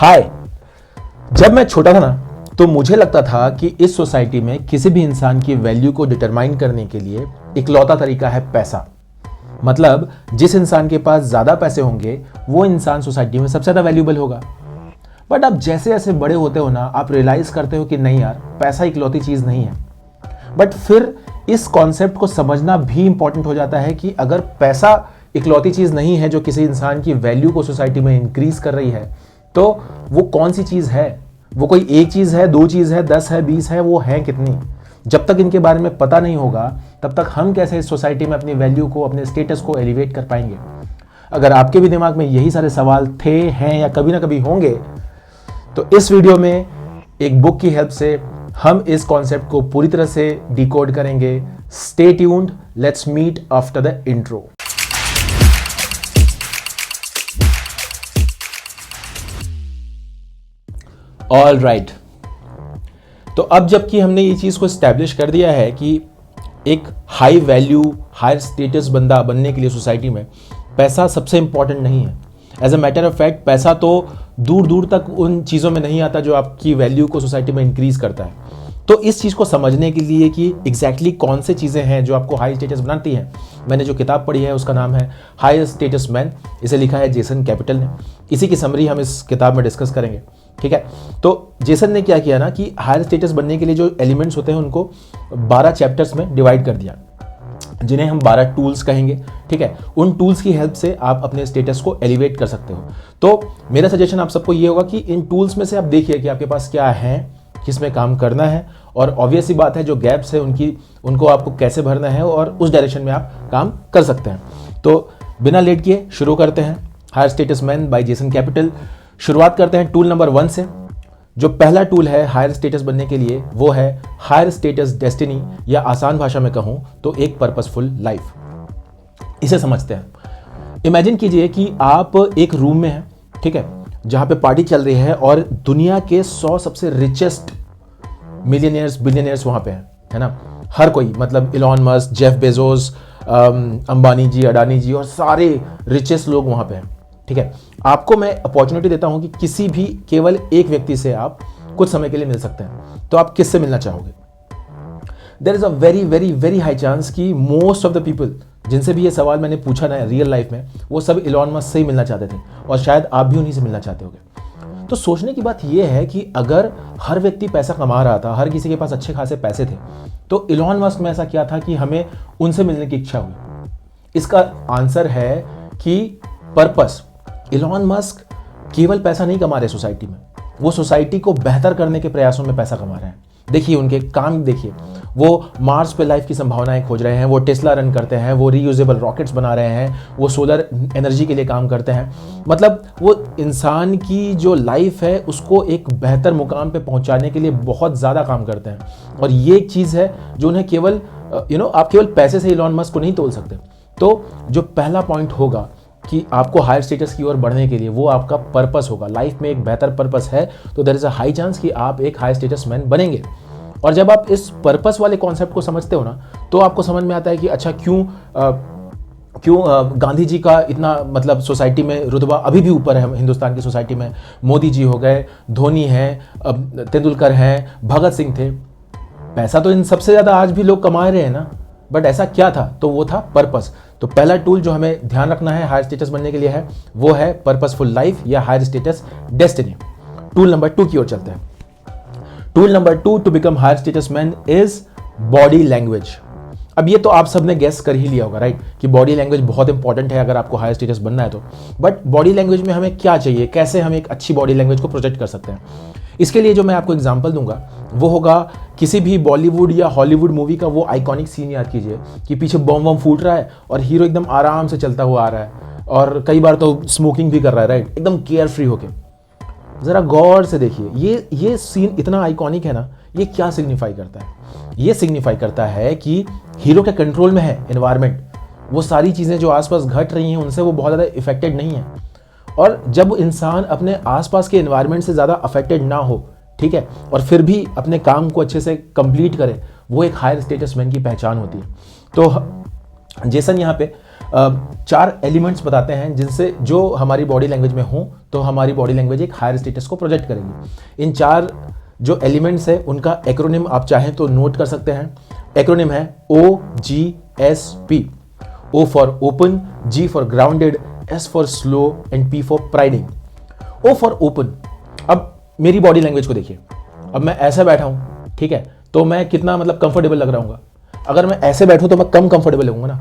हाय। जब मैं छोटा था ना तो मुझे लगता था कि इस सोसाइटी में किसी भी इंसान की वैल्यू को डिटरमाइन करने के लिए इकलौता तरीका है पैसा। मतलब जिस इंसान के पास ज्यादा पैसे होंगे वो इंसान सोसाइटी में सबसे ज्यादा वैल्यूबल होगा। बट अब जैसे जैसे बड़े होते हो ना आप रियलाइज करते हो कि नहीं यार, पैसा इकलौती चीज नहीं है। बट फिर इस कॉन्सेप्ट को समझना भी इंपॉर्टेंट हो जाता है कि अगर पैसा इकलौती चीज नहीं है जो किसी इंसान की वैल्यू को सोसाइटी में इंक्रीज कर रही है, तो वो कौन सी चीज है? वो कोई एक चीज है, दो चीज है, 10 है, 20 है, वो है कितनी? जब तक इनके बारे में पता नहीं होगा तब तक हम कैसे इस सोसाइटी में अपनी वैल्यू को, अपने स्टेटस को एलिवेट कर पाएंगे? अगर आपके भी दिमाग में यही सारे सवाल थे, हैं या कभी ना कभी होंगे, तो इस वीडियो में एक बुक की हेल्प से हम इस कॉन्सेप्ट को पूरी तरह से डिकोड करेंगे। Stay tuned, let's meet after the intro. All right, तो अब जबकि हमने ये चीज को एस्टैब्लिश कर दिया है कि एक हाई वैल्यू, हायर स्टेटस बंदा बनने के लिए सोसाइटी में पैसा सबसे इंपॉर्टेंट नहीं है। As a matter of fact पैसा तो दूर दूर तक उन चीज़ों में नहीं आता जो आपकी वैल्यू को सोसाइटी में इंक्रीज करता है। तो इस चीज़ को समझने के लिए कि एग्जैक्टली कौन से चीज़ें हैं जो आपको हाई स्टेटस बनाती हैं, मैंने जो किताब पढ़ी है उसका नाम है हाई स्टेटस मैन। इसे लिखा है जेसन कैपिटल ने। इसी की समरी हम इस किताब में डिस्कस करेंगे, ठीक है। तो जेसन ने क्या किया ना कि हायर स्टेटस बनने के लिए जो एलिमेंट्स होते हैं उनको 12 चैप्टर्स में डिवाइड कर दिया, जिन्हें हम 12 टूल्स कहेंगे, ठीक है। उन टूल्स की हेल्प से आप अपने स्टेटस को एलिवेट कर सकते हो। तो मेरा सजेशन आप सबको ये होगा कि इन टूल्स में से आप देखिए कि आपके पास क्या है, किसमें काम करना है, और ऑब्वियस सी बात है जो गैप्स है उनको आपको कैसे भरना है, और उस डायरेक्शन में आप काम कर सकते हैं। तो बिना लेट किए शुरू करते हैं higher status man by Jason Capital. शुरुआत करते हैं टूल नंबर 1 से। जो पहला टूल है हायर स्टेटस बनने के लिए वो है हायर स्टेटस डेस्टिनी, या आसान भाषा में कहूं तो एक पर्पसफुल लाइफ। इसे समझते हैं। इमेजिन कीजिए कि आप एक रूम में हैं, ठीक है, जहां पे पार्टी चल रही है और दुनिया के 100 सबसे रिचेस्ट मिलियनियर्स, बिलियनियर्स वहां पे हैं, है ना। हर कोई, मतलब Elon Musk, Jeff Bezos, Ambani ji, Adani ji, और सारे रिचेस्ट लोग वहां पे हैं, ठीक है। आपको मैं अपॉर्चुनिटी देता हूं कि किसी भी केवल एक व्यक्ति से आप कुछ समय के लिए मिल सकते हैं। तो आप किससे मिलना चाहोगे? There is a very very very high chance कि मोस्ट ऑफ द पीपल जिनसे भी ये सवाल मैंने पूछा ना रियल लाइफ में, वो सब इलॉन मस्क से ही मिलना चाहते थे, और शायद आप भी उन्हीं से मिलना चाहते होगे। तो सोचने की बात यह है कि अगर हर व्यक्ति पैसा कमा रहा था, हर किसी के पास अच्छे खासे पैसे थे, तो इलॉन मस्क में ऐसा क्या था कि हमें उनसे मिलने की इच्छा हुई? इसका आंसर है कि पर्पस। इलॉन मस्क केवल पैसा नहीं कमा रहे सोसाइटी में, वो सोसाइटी को बेहतर करने के प्रयासों में पैसा कमा रहे हैं। देखिए उनके काम, देखिए वो मार्स पे लाइफ की संभावनाएं खोज रहे हैं, वो टेस्ला रन करते हैं, वो रीयूजेबल रॉकेट्स बना रहे हैं, वो सोलर एनर्जी के लिए काम करते हैं। मतलब वो इंसान की जो लाइफ है उसको एक बेहतर मुकाम पे पहुंचाने के लिए बहुत ज़्यादा काम करते हैं। और ये एक चीज़ है जो उन्हें केवल आप केवल पैसे से इलॉन मस्क को नहीं तोल सकते। तो जो पहला पॉइंट होगा कि आपको हायर स्टेटस की ओर बढ़ने के लिए, वो आपका पर्पस होगा। लाइफ में एक बेहतर पर्पस है तो there is a high chance कि आप एक हायर स्टेटस मैन बनेंगे। और जब आप इस पर्पस वाले कॉन्सेप्ट को समझते हो ना, तो आपको समझ में आता है कि अच्छा क्यों गांधी जी का इतना, मतलब सोसाइटी में रुतबा अभी भी ऊपर है हिंदुस्तान की सोसाइटी में। मोदी जी हो गए, धोनी है, तेंदुलकर हैं, भगत सिंह थे। पैसा तो इन सबसे ज़्यादा आज भी लोग कमा रहे हैं ना, बट ऐसा क्या था? तो वो था पर्पस। तो पहला टूल जो हमें ध्यान रखना है हायर स्टेटस बनने के लिए है वो है पर्पसफुल लाइफ या higher status destiny. Tool number 2 की ओर चलते हैं। Tool number 2 to become higher status man is body language. अब ये तो आप सबने गेस कर ही लिया होगा, राइट, कि बॉडी लैंग्वेज बहुत इंपॉर्टेंट है अगर आपको हायर स्टेटस बनना है तो। बट बॉडी लैंग्वेज में हमें क्या चाहिए, कैसे हम एक अच्छी बॉडी लैंग्वेज को प्रोजेक्ट कर सकते हैं? इसके लिए जो मैं आपको एग्जांपल दूंगा वो होगा किसी भी बॉलीवुड या हॉलीवुड मूवी का वो आइकॉनिक सीन याद कीजिए कि पीछे बम वम फूट रहा है और हीरो एकदम आराम से चलता हुआ आ रहा है, और कई बार तो स्मोकिंग भी कर रहा है, राइट, एकदम केयर फ्री होके। जरा गौर से देखिए ये सीन इतना आइकॉनिक है ना, ये क्या सिग्निफाई करता है? ये सिग्निफाई करता है कि हीरो के कंट्रोल में है एनवायरनमेंट, वो सारी चीज़ें जो आसपास घट रही हैं उनसे वो बहुत ज़्यादा इफेक्टेड नहीं है। और जब इंसान अपने आसपास के एनवायरनमेंट से ज़्यादा अफेक्टेड ना हो, ठीक है, और फिर भी अपने काम को अच्छे से कंप्लीट करे, वो एक हायर स्टेटस मैन की पहचान होती है। तो जेसन यहाँ पे चार एलिमेंट्स बताते हैं जिनसे जो हमारी बॉडी लैंग्वेज में हो तो हमारी बॉडी लैंग्वेज एक हायर स्टेटस को प्रोजेक्ट करेगी। इन चार जो एलिमेंट्स है उनका एक्रोनिम आप चाहें तो नोट कर सकते हैं। एक्रोनिम है OGSP। O for open, G for grounded, S for slow and P for priding. O for open. अब मेरी बॉडी लैंग्वेज को देखिए, अब मैं ऐसे बैठा हूं, ठीक है, तो मैं कितना मतलब कंफर्टेबल लग रहा हूँ। अगर मैं ऐसे बैठूं तो मैं कम कंफर्टेबल लगूंगा ना।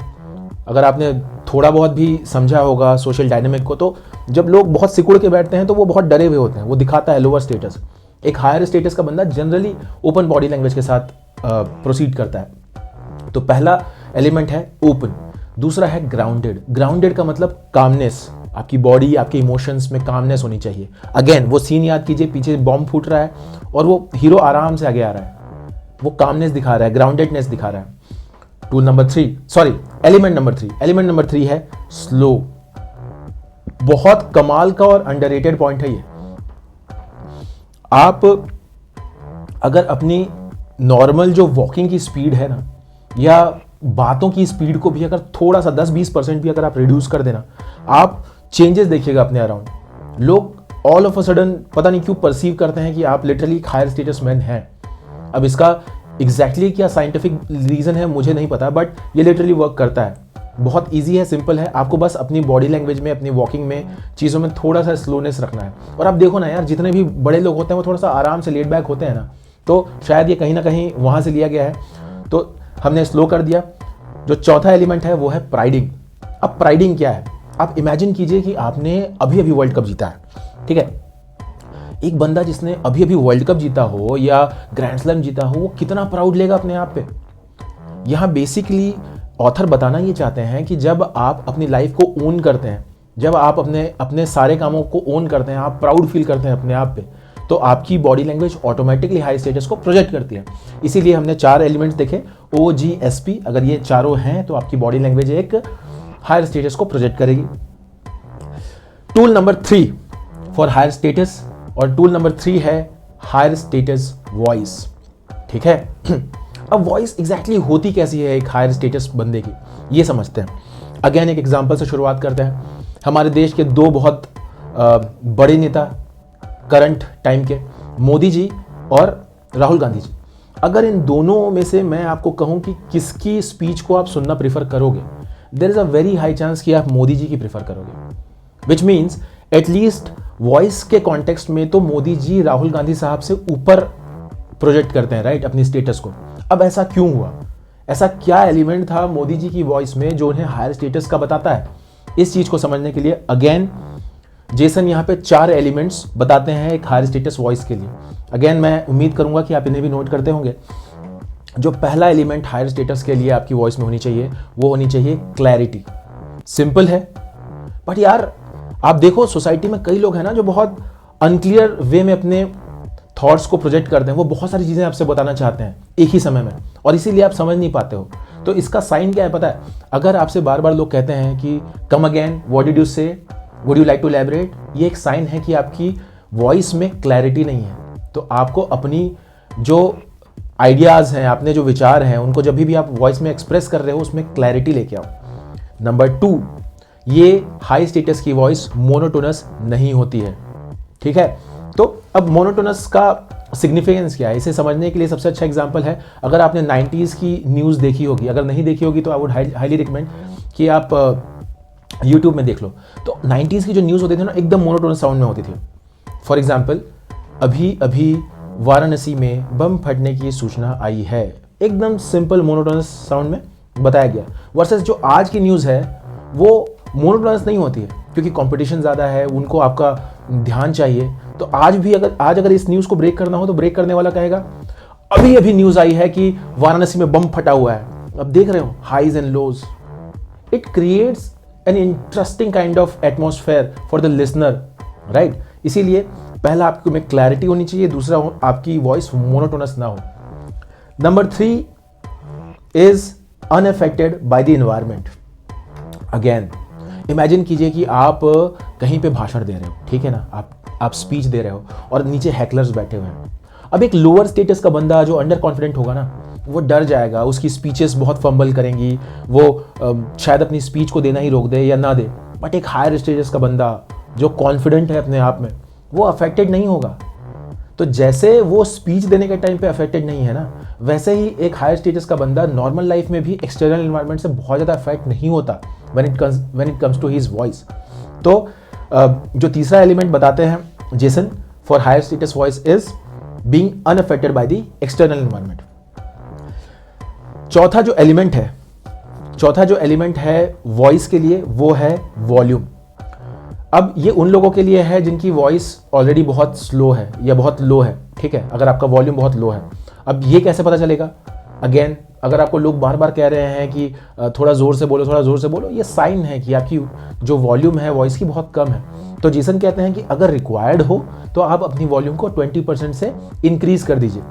अगर आपने थोड़ा बहुत भी समझा होगा सोशल डायनामिक को, तो जब लोग बहुत सिकुड़ के बैठते हैं तो वो बहुत डरे हुए होते हैं, वो दिखाता है लोअर स्टेटस। एक हायर स्टेटस का बंदा जनरली ओपन बॉडी लैंग्वेज के साथ प्रोसीड करता है। तो पहला एलिमेंट है ओपन। दूसरा है ग्राउंडेड। ग्राउंडेड का मतलब कामनेस, आपकी बॉडी, आपके इमोशंस में कामनेस होनी चाहिए। अगेन वो सीन याद कीजिए, पीछे बॉम्ब फूट रहा है और वो हीरो आराम से आगे आ रहा है, वो कामनेस दिखा रहा है, ग्राउंडेडनेस दिखा रहा है। एलिमेंट नंबर 3 है स्लो। बहुत कमाल का और अंडररेटेड पॉइंट है ये। आप अगर अपनी नॉर्मल जो वॉकिंग की स्पीड है ना, या बातों की स्पीड को भी अगर थोड़ा सा 10-20% भी अगर आप रिड्यूस कर देना, आप चेंजेस देखिएगा अपने अराउंड। लोग ऑल ऑफ अ सडन पता नहीं क्यों परसीव करते हैं कि आप लिटरली एक हायर स्टेटस मैन हैं। अब इसका एग्जैक्टली क्या साइंटिफिक रीजन है मुझे नहीं पता, बट ये लिटरली वर्क करता है। बहुत ईजी है, सिंपल है। आपको बस अपनी बॉडी लैंग्वेज में, अपनी वॉकिंग में, चीज़ों में थोड़ा सा स्लोनेस रखना है। और आप देखो ना यार, जितने भी बड़े लोग होते हैं वो थोड़ा सा आराम से लेट बैक होते हैं ना, तो शायद ये कहीं ना कहीं वहाँ से लिया गया है। तो हमने स्लो कर दिया। जो चौथा एलिमेंट है वो है प्राइडिंग। अब प्राइडिंग क्या है? आप इमेजिन कीजिए कि आपने अभी अभी वर्ल्ड कप जीता है, ठीक है। एक बंदा जिसने अभी अभी वर्ल्ड कप जीता हो या ग्रैंड स्लैम जीता हो, वो कितना प्राउड लेगा अपने आप पे। यहाँ बेसिकली ऑथर बताना ये चाहते हैं कि जब आप अपनी लाइफ को ओन करते हैं, जब आप अपने सारे कामों को ओन करते हैं, आप प्राउड फील करते हैं अपने आप पे, तो आपकी body language automatically high status को प्रोजेक्ट करती है। इसीलिए हमने 4 एलिमेंट्स देखे, OGSP। अगर ये चारों हैं तो आपकी बॉडी लैंग्वेज एक हायर स्टेटस को प्रोजेक्ट करेगी। Tool number 3 for higher status, और टूल नंबर 3 है हायर स्टेटस वॉइस, ठीक है। अब वॉइस एग्जैक्टली होती कैसी है एक हायर स्टेटस बंदे की, ये समझते हैं। अगेन एक एग्जांपल से शुरुआत करते हैं। हमारे देश के 2 बहुत बड़े नेता करंट टाइम के, मोदी जी और राहुल गांधी जी। अगर इन दोनों में से मैं आपको कहूं कि किसकी स्पीच को आप सुनना प्रेफर करोगे, there is a very high chance कि आप मोदी जी की प्रेफर करोगे। विच मीन्स एटलीस्ट वॉइस के कॉन्टेक्स्ट में तो मोदी जी राहुल गांधी साहब से ऊपर प्रोजेक्ट करते हैं, राइट, अपनी स्टेटस को। अब ऐसा क्यों हुआ? ऐसा क्या एलिमेंट था मोदी जी की वॉइस में जो उन्हें हायर स्टेटस का बताता है? इस चीज को समझने के लिए अगेन जेसन यहाँ पे 4 एलिमेंट्स बताते हैं एक हायर स्टेटस वॉइस के लिए। अगेन मैं उम्मीद करूंगा कि आप इन्हें भी नोट करते होंगे। जो पहला एलिमेंट हायर स्टेटस के लिए आपकी वॉइस में होनी चाहिए, वो होनी चाहिए क्लैरिटी। सिंपल है, बट यार आप देखो सोसाइटी में कई लोग हैं ना जो बहुत अनक्लियर वे में अपने थॉट्स को प्रोजेक्ट करते हैं। वो बहुत सारी चीज़ें आपसे बताना चाहते हैं एक ही समय में, और इसीलिए आप समझ नहीं पाते हो। तो इसका साइन क्या है पता है? अगर आपसे बार बार लोग कहते हैं कि come again, what did you say, would you like to elaborate, ये एक साइन है कि आपकी वॉइस में क्लैरिटी नहीं है। तो आपको अपनी जो आइडियाज़ हैं, अपने जो विचार हैं, उनको जब भी आप वॉइस में एक्सप्रेस कर रहे हो उसमें क्लैरिटी लेके आओ। नंबर 2, ये हाई स्टेटस की वॉइस मोनोटोनस नहीं होती है, ठीक है। तो अब मोनोटोनस का सिग्निफिकेंस क्या है, इसे समझने के लिए सबसे अच्छा एग्जांपल है, अगर आपने 90s की न्यूज़ देखी होगी, अगर नहीं देखी होगी तो आई वुड हाईली रिकमेंड कि आप यूट्यूब में देख लो। तो 90s की जो न्यूज़ होती थी ना, एकदम मोनोटोनस साउंड में होती थी। फॉर एग्जाम्पल, अभी अभी वाराणसी में बम फटने की सूचना आई है, एकदम सिंपल मोनोटोनस साउंड में बताया गया। वर्सेस जो आज की न्यूज़ है वो मोनोटोनस नहीं होती है, क्योंकि कंपटीशन ज़्यादा है, उनको आपका ध्यान चाहिए। तो आज अगर इस न्यूज़ को ब्रेक करना हो तो ब्रेक करने वाला कहेगा अभी अभी न्यूज़ आई है कि वाराणसी में बम फटा हुआ है। अब देख रहे हो highs and lows, it creates an interesting kind of atmosphere for the listener, right. इसीलिए पहला आपको में क्लैरिटी होनी चाहिए, दूसरा आपकी वॉइस मोनोटोनस ना हो। Number 3 is unaffected by the environment. Again imagine कीजिए कि आप कहीं पे भाषण दे रहे हो, ठीक है ना, आप स्पीच दे रहे हो और नीचे हैकलर्स बैठे हुए हैं। अब एक लोअर स्टेटस का बंदा जो अंडर कॉन्फिडेंट होगा ना, वो डर जाएगा, उसकी स्पीचेस बहुत फंबल करेंगी, वो शायद अपनी स्पीच को देना ही रोक दे या ना दे। बट एक हायर स्टेटस का बंदा जो कॉन्फिडेंट है अपने आप में, वो अफेक्टेड नहीं होगा। तो जैसे वो स्पीच देने के टाइम पे अफेक्टेड नहीं है ना, वैसे ही एक हायर स्टेटस का बंदा नॉर्मल लाइफ में भी एक्सटर्नल एनवायरनमेंट से बहुत ज़्यादा अफेक्ट नहीं होता when it comes to his voice. तो जो तीसरा एलिमेंट बताते हैं Jason for higher status voice is being unaffected by the external environment. चौथा जो एलिमेंट है वॉइस के लिए वो है वॉल्यूम। अब ये उन लोगों के लिए है जिनकी वॉइस ऑलरेडी बहुत स्लो है या बहुत लो है, ठीक है। अगर आपका वॉल्यूम बहुत लो है, अब ये कैसे पता चलेगा? अगेन, अगर आपको लोग बार बार कह रहे हैं कि थोड़ा ज़ोर से बोलो, ये साइन है कि आपकी जो वॉल्यूम है वॉइस की बहुत कम है। तो जेसन कहते हैं कि अगर रिक्वायर्ड हो तो आप अपनी वॉल्यूम को 20% से इंक्रीज कर दीजिए।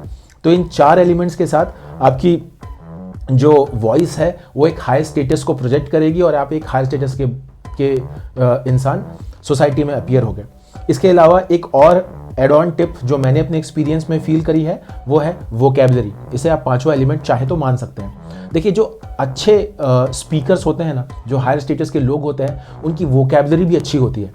तो इन 4 एलिमेंट्स के साथ आपकी जो वॉइस है वो एक हाई स्टेटस को प्रोजेक्ट करेगी और आप एक हाई स्टेटस के इंसान सोसाइटी में अपीयर हो गए। इसके अलावा एक और एड ऑन टिप जो मैंने अपने एक्सपीरियंस में फील करी है वो है वोकैबुलरी। इसे आप 5वां एलिमेंट चाहे तो मान सकते हैं। देखिए, जो अच्छे स्पीकर्स होते हैं ना, जो हायर स्टेटस के लोग होते हैं, उनकी वोकैबुलरी भी अच्छी होती है।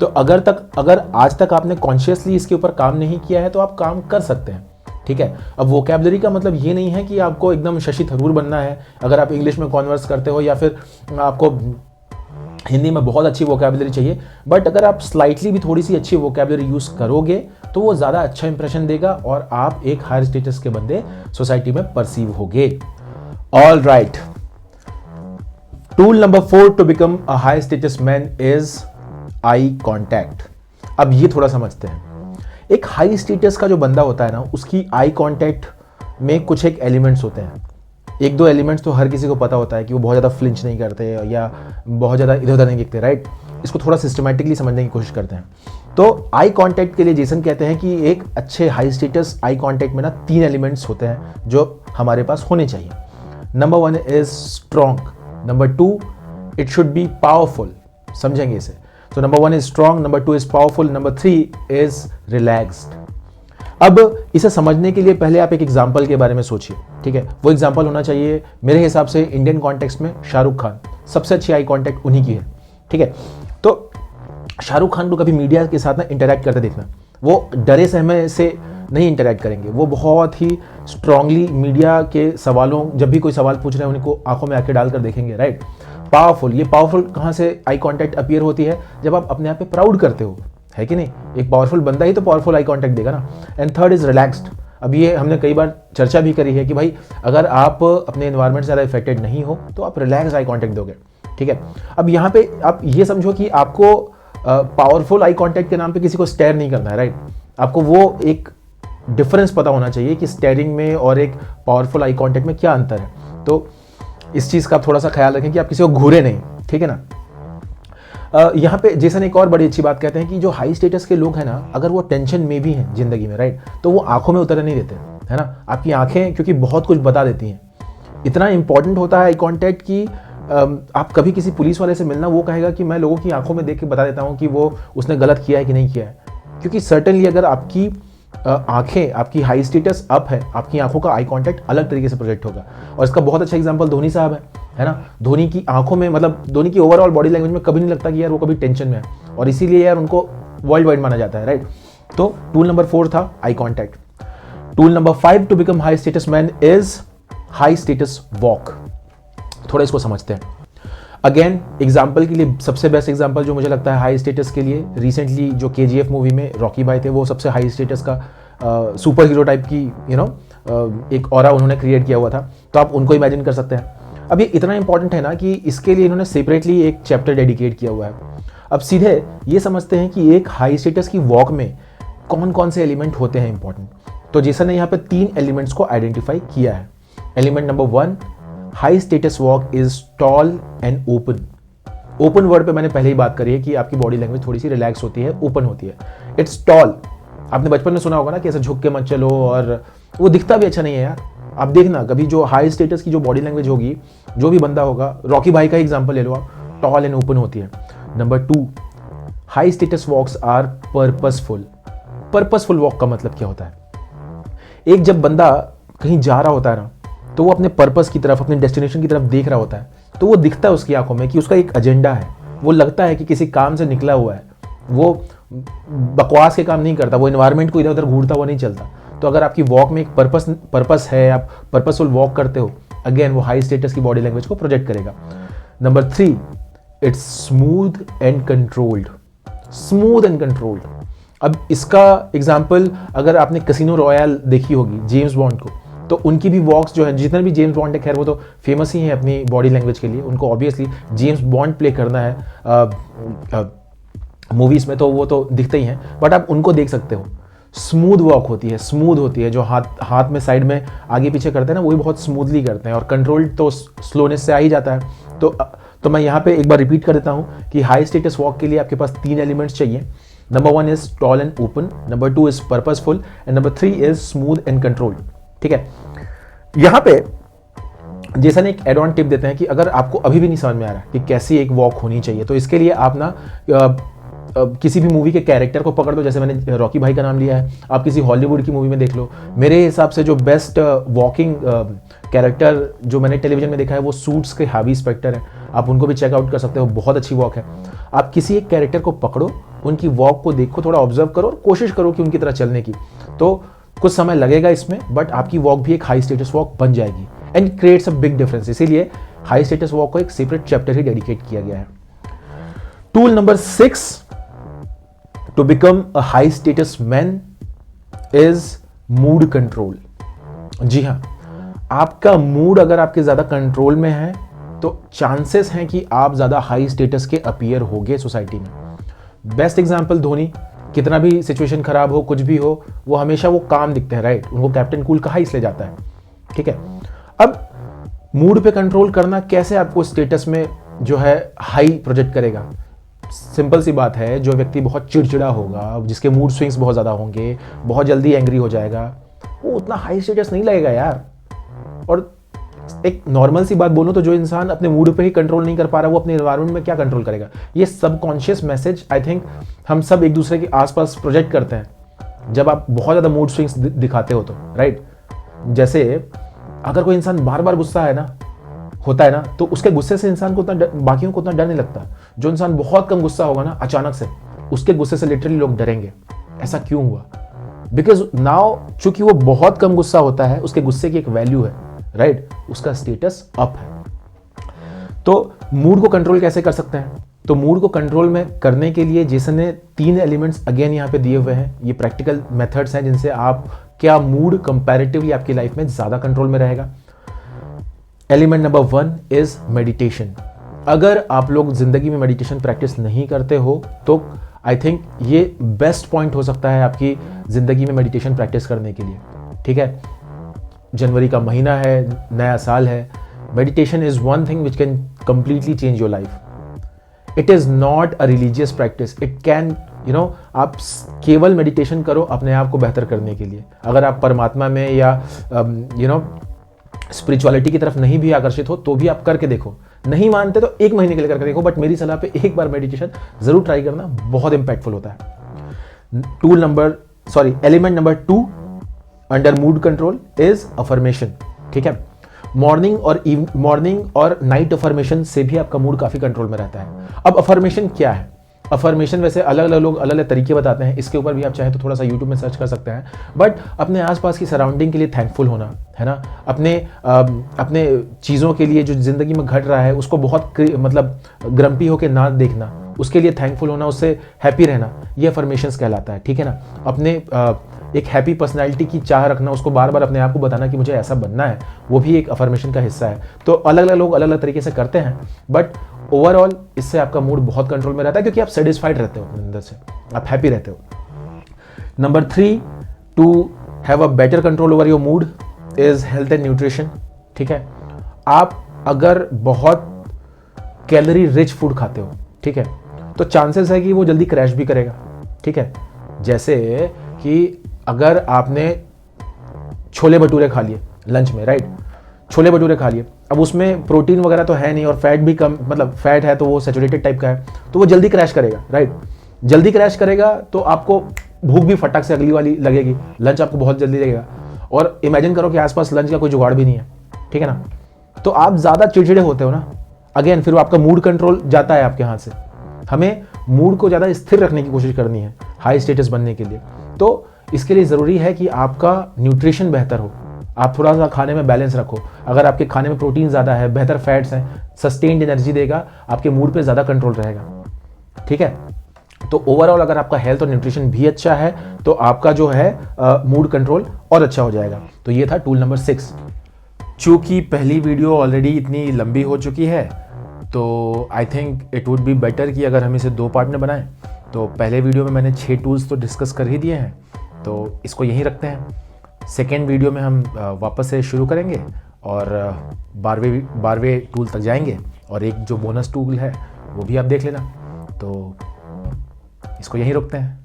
तो अगर आज तक आपने कॉन्शियसली इसके ऊपर काम नहीं किया है तो आप काम कर सकते हैं, ठीक है। अब वोकैबुलरी का मतलब ये नहीं है कि आपको एकदम शशि थरूर बनना है अगर आप इंग्लिश में कॉन्वर्स करते हो, या फिर आपको हिंदी में बहुत अच्छी वोकैबुलरी चाहिए। बट अगर आप स्लाइटली भी थोड़ी सी अच्छी वोकैबुलरी यूज़ करोगे तो वो ज़्यादा अच्छा इंप्रेशन देगा और आप एक हायर स्टेटस के बंदे सोसाइटी में परसीव होगे। All right, tool number 4 to become a high status man is eye contact. अब ये थोड़ा समझते हैं। एक हाई स्टेटस का जो बंदा होता है ना, उसकी आई कॉन्टैक्ट में कुछ एक एलिमेंट्स होते हैं। 1-2 एलिमेंट्स तो हर किसी को पता होता है कि वो बहुत ज़्यादा फ्लिंच नहीं करते या बहुत ज़्यादा इधर उधर नहीं दिखते, राइट। इसको थोड़ा सिस्टमैटिकली समझने की कोशिश करते हैं। तो आई कॉन्टैक्ट के लिए जेसन कहते हैं कि एक अच्छे हाई स्टेटस आई कॉन्टैक्ट में ना 3 एलिमेंट्स होते हैं जो हमारे पास होने चाहिए। Number 1 is strong, number 2 it should be powerful. समझेंगे इसे। तो number 1 is strong, number 2 is powerful, number 3 is relaxed. अब इसे समझने के लिए पहले आप एक एग्जाम्पल के बारे में सोचिए, ठीक है। वो एग्जाम्पल होना चाहिए मेरे हिसाब से इंडियन कॉन्टेक्स्ट में शाहरुख खान। सबसे अच्छी आई कॉन्टैक्ट उन्हीं की है, ठीक है। तो शाहरुख खान को कभी मीडिया के साथ ना इंटरैक्ट करते देखना, वो डरे सहमे से नहीं इंटरैक्ट करेंगे। वो बहुत ही स्ट्रांगली मीडिया के सवालों, जब भी कोई सवाल पूछ रहे हैं उनको आंखों में आंखें डालकर देखेंगे, राइट। पावरफुल, ये पावरफुल कहाँ से आई कॉन्टैक्ट अपीयर होती है? जब आप अपने आप पे प्राउड करते हो, है कि नहीं। एक पावरफुल बंदा ही तो पावरफुल आई कॉन्टैक्ट देगा ना। And third is relaxed. अब ये हमने कई बार चर्चा भी करी है कि भाई अगर आप अपने एनवायरनमेंट से ज़्यादा इफेक्टेड नहीं हो तो आप रिलैक्स आई कॉन्टैक्ट दोगे, ठीक है। अब यहाँ पे आप ये समझो कि आपको पावरफुल आई कॉन्टैक्ट के नाम पे किसी को स्टेयर नहीं करना है, राइट। आपको वो एक डिफरेंस पता होना चाहिए कि स्टेयरिंग में और एक पावरफुल आई कॉन्टैक्ट में क्या अंतर है। तो इस चीज़ का आप थोड़ा सा ख्याल रखें कि आप किसी को घूरे नहीं, ठीक है ना। यहाँ पे जेसन एक और बड़ी अच्छी बात कहते हैं कि जो हाई स्टेटस के लोग हैं ना, अगर वो टेंशन में भी हैं जिंदगी में, राइट, तो वो आंखों में उतरने नहीं देते, है ना। आपकी आंखें क्योंकि बहुत कुछ बता देती हैं। इतना इंपॉर्टेंट होता है आई कॉन्टैक्ट कि आप कभी किसी पुलिस वाले से मिलना, वो कहेगा कि मैं लोगों की आंखों में देख के बता देता हूँ कि वो उसने गलत किया है कि नहीं किया है। क्योंकि सर्टेनली अगर आपकी आंखें, आपकी हाई स्टेटस अप है, आपकी आंखों का आई कांटेक्ट अलग तरीके से प्रोजेक्ट होगा। और इसका बहुत अच्छा एग्जांपल धोनी साहब है ना। धोनी की आंखों में, मतलब धोनी की ओवरऑल बॉडी लैंग्वेज में कभी नहीं लगता कि यार वो कभी टेंशन में है, और इसीलिए यार उनको वर्ल्ड वाइड माना जाता है, राइट। तो टूल नंबर 4 था eye contact. Tool number 5 to become high status man is high status walk. थोड़ा इसको समझते हैं। अगेन एग्जाम्पल के लिए सबसे बेस्ट एग्जाम्पल जो मुझे लगता है हाई स्टेटस के लिए, रिसेंटली जो KGF मूवी में रॉकी भाई थे, वो सबसे हाई स्टेटस का सुपर हीरो टाइप की एक ऑरा उन्होंने क्रिएट किया हुआ था। तो आप उनको इमेजिन कर सकते हैं। अब ये इतना इंपॉर्टेंट है ना कि इसके लिए इन्होंने सेपरेटली एक चैप्टर डेडिकेट किया हुआ है। अब सीधे ये समझते हैं कि एक हाई स्टेटस की वॉक में कौन कौन से एलिमेंट होते हैं इंपॉर्टेंट। तो जेसन ने यहाँ पे 3 एलिमेंट्स को आइडेंटिफाई किया है। Element number 1, high status walk is tall and open. Open word पे मैंने पहले ही बात करी है कि आपकी बॉडी लैंग्वेज थोड़ी सी रिलैक्स होती है, ओपन होती है। It's tall. आपने बचपन में सुना होगा ना कि ऐसे झुक के मत चलो, और वो दिखता भी अच्छा नहीं है यार। आप देखना कभी जो हाई स्टेटस की जो बॉडी लैंग्वेज होगी, जो भी बंदा होगा, रॉकी भाई का एग्जाम्पल ले लो आप, टॉल एंड ओपन होती है। Number 2, high status walks are purposeful. Purposeful walk का मतलब क्या होता है? एक जब बंदा कहीं जा रहा होता है ना, तो वो अपने पर्पस की तरफ, अपने डेस्टिनेशन की तरफ देख रहा होता है, तो वो दिखता है उसकी आंखों में कि उसका एक एजेंडा है, वो लगता है कि किसी काम से निकला हुआ है, वो बकवास के काम नहीं करता, वो एनवायरनमेंट को इधर उधर घूरता हुआ नहीं चलता। तो अगर आपकी वॉक में एक पर्पस है, आप पर्पसफुल वॉक करते हो, अगेन वो हाई स्टेटस की बॉडी लैंग्वेज को प्रोजेक्ट करेगा। Number 3, it's smooth and controlled. Smooth and controlled, अब इसका एग्जाम्पल अगर आपने कैसीनो रॉयल देखी होगी जेम्स बॉन्ड को, तो उनकी भी वॉक्स जो है, जितने भी जेम्स बॉन्ड है, खैर वो तो फेमस ही है अपनी बॉडी लैंग्वेज के लिए, उनको ऑब्वियसली जेम्स बॉन्ड प्ले करना है मूवीज में, तो वो तो दिखते ही हैं, बट आप उनको देख सकते हो। स्मूथ वॉक होती है, स्मूथ होती है, जो हाथ में साइड में आगे पीछे करते हैं ना, वही बहुत स्मूथली करते हैं, और कंट्रोल तो स्लोनेस से आ ही जाता है। तो मैं यहाँ पे एक बार रिपीट कर देता हूँ कि हाई स्टेटस वॉक के लिए आपके पास 3 एलिमेंट्स चाहिए। Number 1 is tall and open, number 2 is purposeful, and number 3 is smooth and controlled. ठीक है, यहाँ पे जेसन एक एड ऑन टिप देते हैं कि अगर आपको अभी भी नहीं समझ में आ रहा कि कैसी एक वॉक होनी चाहिए, तो इसके लिए आप ना किसी भी मूवी के कैरेक्टर को पकड़ लो, जैसे मैंने रॉकी भाई का नाम लिया है, आप किसी हॉलीवुड की मूवी में देख लो। मेरे हिसाब से जो बेस्ट वॉकिंग कैरेक्टर जो मैंने टेलीविजन में देखा है वो सूट्स के हार्वी स्पेक्टर है, आप उनको भी चेकआउट कर सकते हो, बहुत अच्छी वॉक है। आप किसी एक कैरेक्टर को पकड़ो, उनकी वॉक को देखो, थोड़ा ऑब्जर्व करो और कोशिश करो कि उनकी तरह चलने की, तो कुछ समय लगेगा इसमें, बट आपकी वॉक भी एक हाई स्टेटस वॉक बन जाएगी and creates a big difference. इसीलिए हाई स्टेटस वॉक को एक सेपरेट चैप्टर ही डेडिकेट किया गया है। Tool number 6 to become a high status man is mood control। जी हाँ, आपका मूड अगर आपके ज्यादा कंट्रोल में है तो चांसेस हैं कि आप ज्यादा हाई स्टेटस के अपीयर होगे सोसाइटी में। बेस्ट एग्जांपल धोनी, कितना भी सिचुएशन खराब हो, कुछ भी हो, वो हमेशा वो काम दिखते हैं, राइट, उनको कैप्टन कूल कहा इसलिए जाता है। ठीक है, अब मूड पे कंट्रोल करना कैसे आपको स्टेटस में जो है हाई प्रोजेक्ट करेगा? सिंपल सी बात है, जो व्यक्ति बहुत चिड़चिड़ा होगा, जिसके मूड स्विंग्स बहुत ज़्यादा होंगे, बहुत जल्दी एंग्री हो जाएगा, वो उतना हाई स्टेटस नहीं लगेगा यार। और एक नॉर्मल सी बात बोलूं तो जो इंसान अपने मूड पे ही कंट्रोल नहीं कर पा रहा, वो अपने एनवायरनमेंट में क्या कंट्रोल करेगा? ये सबकॉन्शियस मैसेज आई थिंक हम सब एक दूसरे के आसपास प्रोजेक्ट करते हैं जब आप बहुत ज़्यादा मूड स्विंग्स दिखाते हो तो, राइट। जैसे अगर कोई इंसान बार बार गुस्सा है ना, होता है ना, तो उसके गुस्से से इंसान को उतना बाकियों को उतना डर नहीं लगता। जो इंसान बहुत कम गुस्सा होगा ना, अचानक से उसके गुस्से से लिटरली लोग डरेंगे। ऐसा क्यों हुआ? बिकॉज नाउ चूंकि वो बहुत कम गुस्सा होता है, उसके गुस्से की एक वैल्यू है, राइट, उसका स्टेटस अप है। तो मूड को कंट्रोल कैसे कर सकते हैं? तो मूड को कंट्रोल में करने के लिए जेसन ने 3 एलिमेंट्स अगेन यहाँ पे दिए हुए हैं। ये प्रैक्टिकल मेथड्स हैं जिनसे आप क्या मूड कंपैरेटिवली आपकी लाइफ में ज्यादा कंट्रोल में रहेगा। Element number 1 is meditation. अगर आप लोग जिंदगी में मेडिटेशन प्रैक्टिस नहीं करते हो तो आई थिंक ये बेस्ट पॉइंट हो सकता है आपकी जिंदगी में मेडिटेशन प्रैक्टिस करने के लिए। ठीक है, जनवरी का महीना है, नया साल है। Meditation is one thing which can completely change your life. It is not a religious practice, it can आप केवल मेडिटेशन करो अपने आप को बेहतर करने के लिए। अगर आप परमात्मा में या स्पिरिचुअलिटी की तरफ नहीं भी आकर्षित हो तो भी आप करके देखो। नहीं मानते तो 1 महीने के लिए करके देखो, बट मेरी सलाह पे एक बार मेडिटेशन जरूर ट्राई करना, बहुत इंपैक्टफुल होता है। Element number 2 under mood control is affirmation. ठीक है, मॉर्निंग और नाइट अफर्मेशन से भी आपका मूड काफी कंट्रोल में रहता है। अब अफर्मेशन क्या है? अफर्मेशन वैसे अलग अलग लोग अलग अलग तरीके बताते हैं, इसके ऊपर भी आप चाहे तो थोड़ा सा यूट्यूब में सर्च कर सकते हैं। बट अपने आसपास की सराउंडिंग के लिए थैंकफुल होना, है ना, अपने चीज़ों के लिए जो जिंदगी में घट रहा है उसको बहुत मतलब ग्रम्पी होकर ना देखना, उसके लिए थैंकफुल होना, उससे हैप्पी रहना, ये अफर्मेशंस कहलाता है। ठीक है ना, अपने एक हैप्पी पर्सनैलिटी की चाह रखना, उसको बार बार अपने आप को बताना कि मुझे ऐसा बनना है, वो भी एक अफर्मेशन का हिस्सा है। तो अलग अलग लोग अलग अलग तरीके से करते हैं, बट ओवरऑल इससे आपका मूड बहुत कंट्रोल में रहता है क्योंकि आप सेटिस्फाइड रहते हो अपने अंदर से, आप हैप्पी रहते हो। Number 3 to have a better control over your mood is health and nutrition. ठीक है, आप अगर बहुत कैलोरी रिच फूड खाते हो, ठीक है, तो चांसेस है कि वो जल्दी क्रैश भी करेगा। ठीक है, जैसे कि अगर आपने छोले भटूरे खा लिए लंच में, राइट, छोले भटूरे खा लिए, अब उसमें प्रोटीन वगैरह तो है नहीं और फैट भी कम, मतलब फैट है तो वो सैचुरेटेड टाइप का है, तो वो जल्दी क्रैश करेगा, राइट। जल्दी क्रैश करेगा तो आपको भूख भी फटाक से अगली वाली लगेगी, लंच आपको बहुत जल्दी लगेगा। और इमेजिन करो कि आसपास लंच का कोई जुगाड़ भी नहीं है, ठीक है ना। तो आप ज़्यादा चिड़चिड़े होते हो ना, अगेन फिर आपका मूड कंट्रोल जाता है आपके हाथ से। हमें मूड को ज़्यादा स्थिर रखने की कोशिश करनी है हाई स्टेटस बनने के लिए। तो इसके लिए ज़रूरी है कि आपका न्यूट्रिशन बेहतर हो, आप थोड़ा सा खाने में बैलेंस रखो। अगर आपके खाने में प्रोटीन ज़्यादा है, बेहतर फैट्स हैं, सस्टेन्ड एनर्जी देगा, आपके मूड पे ज़्यादा कंट्रोल रहेगा, ठीक है। तो ओवरऑल अगर आपका हेल्थ और न्यूट्रिशन भी अच्छा है तो आपका जो है मूड कंट्रोल और अच्छा हो जाएगा। तो ये था टूल नंबर 6। चूँकि पहली वीडियो ऑलरेडी इतनी लंबी हो चुकी है तो I think it would be better कि अगर हम इसे 2 पार्ट में बनाएं। तो पहले वीडियो में मैंने 6 टूल्स तो डिस्कस कर ही दिए हैं, तो इसको यहीं रखते हैं। सेकेंड वीडियो में हम वापस से शुरू करेंगे और 12वें टूल तक जाएंगे, और एक जो बोनस टूल है वो भी आप देख लेना। तो इसको यहीं रोकते हैं।